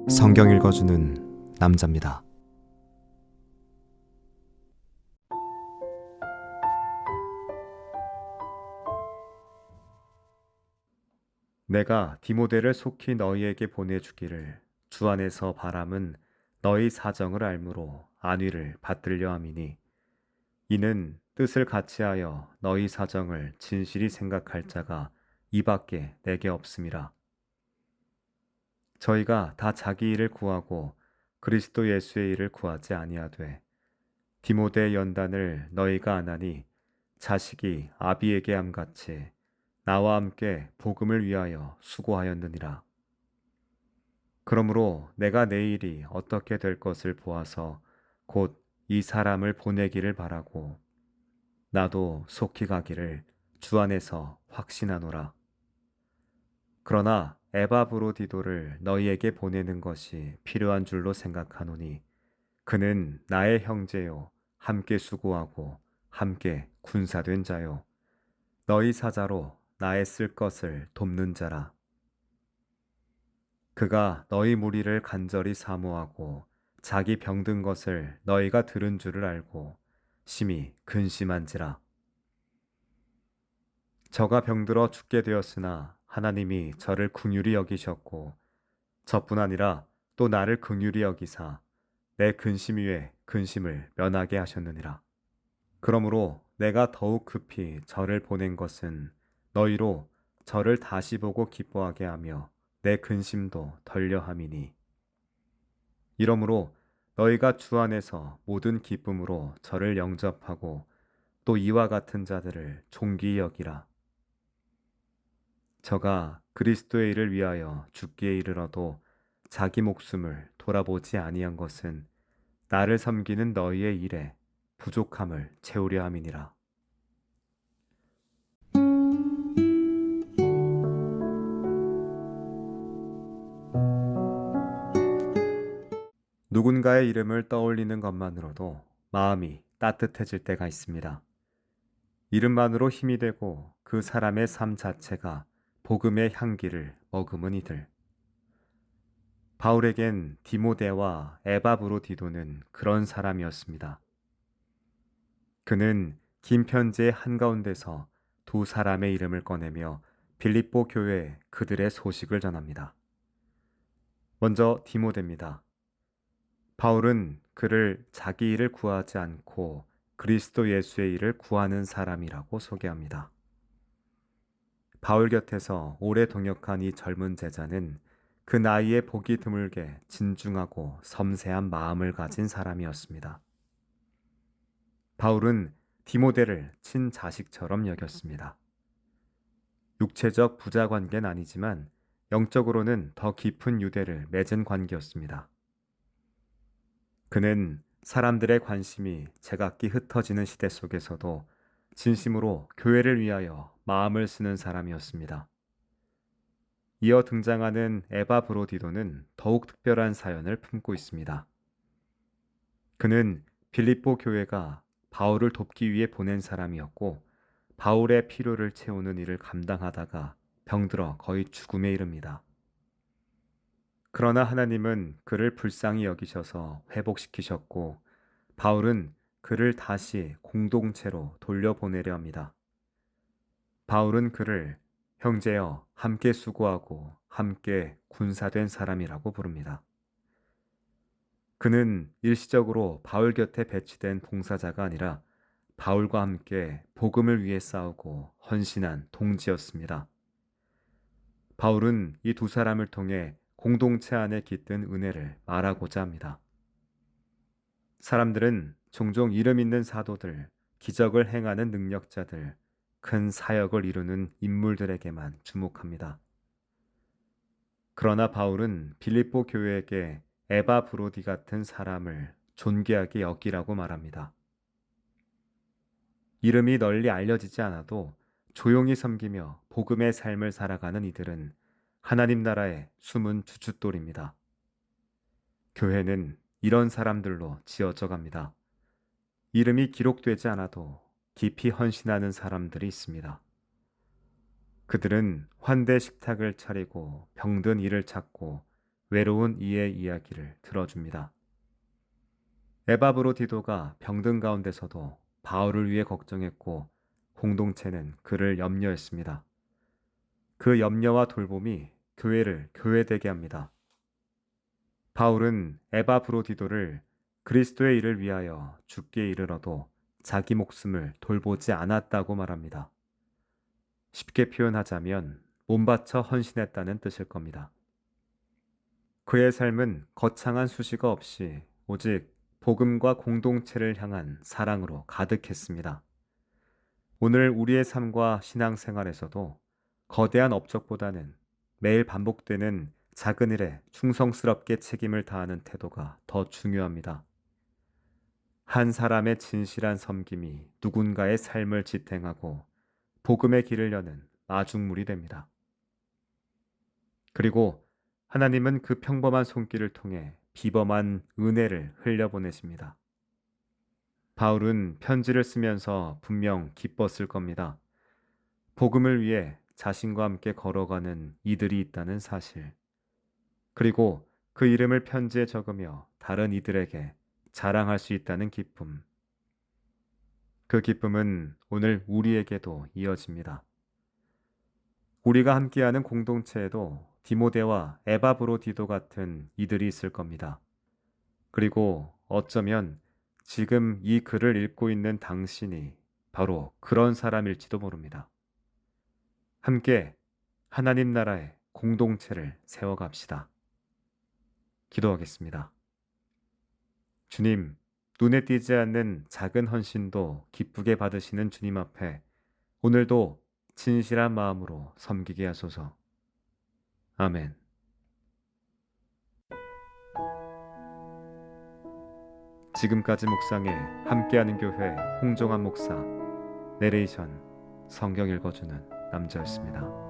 성경 읽어주는 남자입니다. 내가 디모데를 속히 너희에게 보내주기를 주 안에서 바람은 너희 사정을 알므로 안위를 받들려 함이니, 이는 뜻을 같이하여 너희 사정을 진실히 생각할 자가 이밖에 내게 없음이라. 저희가 다 자기 일을 구하고 그리스도 예수의 일을 구하지 아니하되, 디모데의 연단을 너희가 안하니 자식이 아비에게 함같이 나와 함께 복음을 위하여 수고하였느니라. 그러므로 내가 내일이 어떻게 될 것을 보아서 곧 이 사람을 보내기를 바라고, 나도 속히 가기를 주 안에서 확신하노라. 그러나 에바브로디도를 너희에게 보내는 것이 필요한 줄로 생각하노니, 그는 나의 형제요 함께 수고하고 함께 군사된 자요 너희 사자로 나의 쓸 것을 돕는 자라. 그가 너희 무리를 간절히 사모하고 자기 병든 것을 너희가 들은 줄을 알고 심히 근심한지라. 저가 병들어 죽게 되었으나 하나님이 저를 긍휼히 여기셨고, 저뿐 아니라 또 나를 긍휼히 여기사 내 근심 위에 근심을 면하게 하셨느니라. 그러므로 내가 더욱 급히 저를 보낸 것은 너희로 저를 다시 보고 기뻐하게 하며 내 근심도 덜려 함이니, 이러므로 너희가 주 안에서 모든 기쁨으로 저를 영접하고 또 이와 같은 자들을 존귀히 여기라. 저가 그리스도의 일을 위하여 죽기에 이르러도 자기 목숨을 돌아보지 아니한 것은 나를 섬기는 너희의 일에 부족함을 채우려 함이니라. 누군가의 이름을 떠올리는 것만으로도 마음이 따뜻해질 때가 있습니다. 이름만으로 힘이 되고 그 사람의 삶 자체가 복음의 향기를 머금은 이들. 바울에겐 디모데와 에바브로디도는 그런 사람이었습니다. 그는 긴 편지의 한가운데서 두 사람의 이름을 꺼내며 빌립보 교회에 그들의 소식을 전합니다. 먼저 디모데입니다. 바울은 그를 자기 일을 구하지 않고 그리스도 예수의 일을 구하는 사람이라고 소개합니다. 바울 곁에서 오래 동역한 이 젊은 제자는 그 나이에 보기 드물게 진중하고 섬세한 마음을 가진 사람이었습니다. 바울은 디모데를 친자식처럼 여겼습니다. 육체적 부자 관계는 아니지만 영적으로는 더 깊은 유대를 맺은 관계였습니다. 그는 사람들의 관심이 제각기 흩어지는 시대 속에서도 진심으로 교회를 위하여 마음을 쓰는 사람이었습니다. 이어 등장하는 에바브로디도는 더욱 특별한 사연을 품고 있습니다. 그는 빌립보 교회가 바울을 돕기 위해 보낸 사람이었고, 바울의 필요를 채우는 일을 감당하다가 병들어 거의 죽음에 이릅니다. 그러나 하나님은 그를 불쌍히 여기셔서 회복시키셨고, 바울은 그를 다시 공동체로 돌려보내려 합니다. 바울은 그를 형제여 함께 수고하고 함께 군사된 사람이라고 부릅니다. 그는 일시적으로 바울 곁에 배치된 봉사자가 아니라 바울과 함께 복음을 위해 싸우고 헌신한 동지였습니다. 바울은 이 두 사람을 통해 공동체 안에 깃든 은혜를 말하고자 합니다. 사람들은 종종 이름 있는 사도들, 기적을 행하는 능력자들, 큰 사역을 이루는 인물들에게만 주목합니다. 그러나 바울은 빌립보 교회에게 에바브로디 같은 사람을 존귀하게 여기라고 말합니다. 이름이 널리 알려지지 않아도 조용히 섬기며 복음의 삶을 살아가는 이들은 하나님 나라의 숨은 주춧돌입니다. 교회는 이런 사람들로 지어져 갑니다. 이름이 기록되지 않아도 깊이 헌신하는 사람들이 있습니다. 그들은 환대 식탁을 차리고 병든 이를 찾고 외로운 이의 이야기를 들어줍니다. 에바브로디도가 병든 가운데서도 바울을 위해 걱정했고 공동체는 그를 염려했습니다. 그 염려와 돌봄이 교회를 교회되게 합니다. 바울은 에바브로디도를 그리스도의 일을 위하여 죽게 이르러도 자기 목숨을 돌보지 않았다고 말합니다. 쉽게 표현하자면 몸 바쳐 헌신했다는 뜻일 겁니다. 그의 삶은 거창한 수식어 없이 오직 복음과 공동체를 향한 사랑으로 가득했습니다. 오늘 우리의 삶과 신앙생활에서도 거대한 업적보다는 매일 반복되는 작은 일에 충성스럽게 책임을 다하는 태도가 더 중요합니다. 한 사람의 진실한 섬김이 누군가의 삶을 지탱하고 복음의 길을 여는 마중물이 됩니다. 그리고 하나님은 그 평범한 손길을 통해 비범한 은혜를 흘려보내십니다. 바울은 편지를 쓰면서 분명 기뻤을 겁니다. 복음을 위해 자신과 함께 걸어가는 이들이 있다는 사실. 그리고 그 이름을 편지에 적으며 다른 이들에게 자랑할 수 있다는 기쁨. 그 기쁨은 오늘 우리에게도 이어집니다. 우리가 함께하는 공동체에도 디모데와 에바브로디도 같은 이들이 있을 겁니다. 그리고 어쩌면 지금 이 글을 읽고 있는 당신이 바로 그런 사람일지도 모릅니다. 함께 하나님 나라의 공동체를 세워갑시다. 기도하겠습니다. 주님, 눈에 띄지 않는 작은 헌신도 기쁘게 받으시는 주님 앞에 오늘도 진실한 마음으로 섬기게 하소서. 아멘. 지금까지 묵상에 함께하는 교회 홍정한 목사, 내레이션 성경 읽어주는 남자였습니다.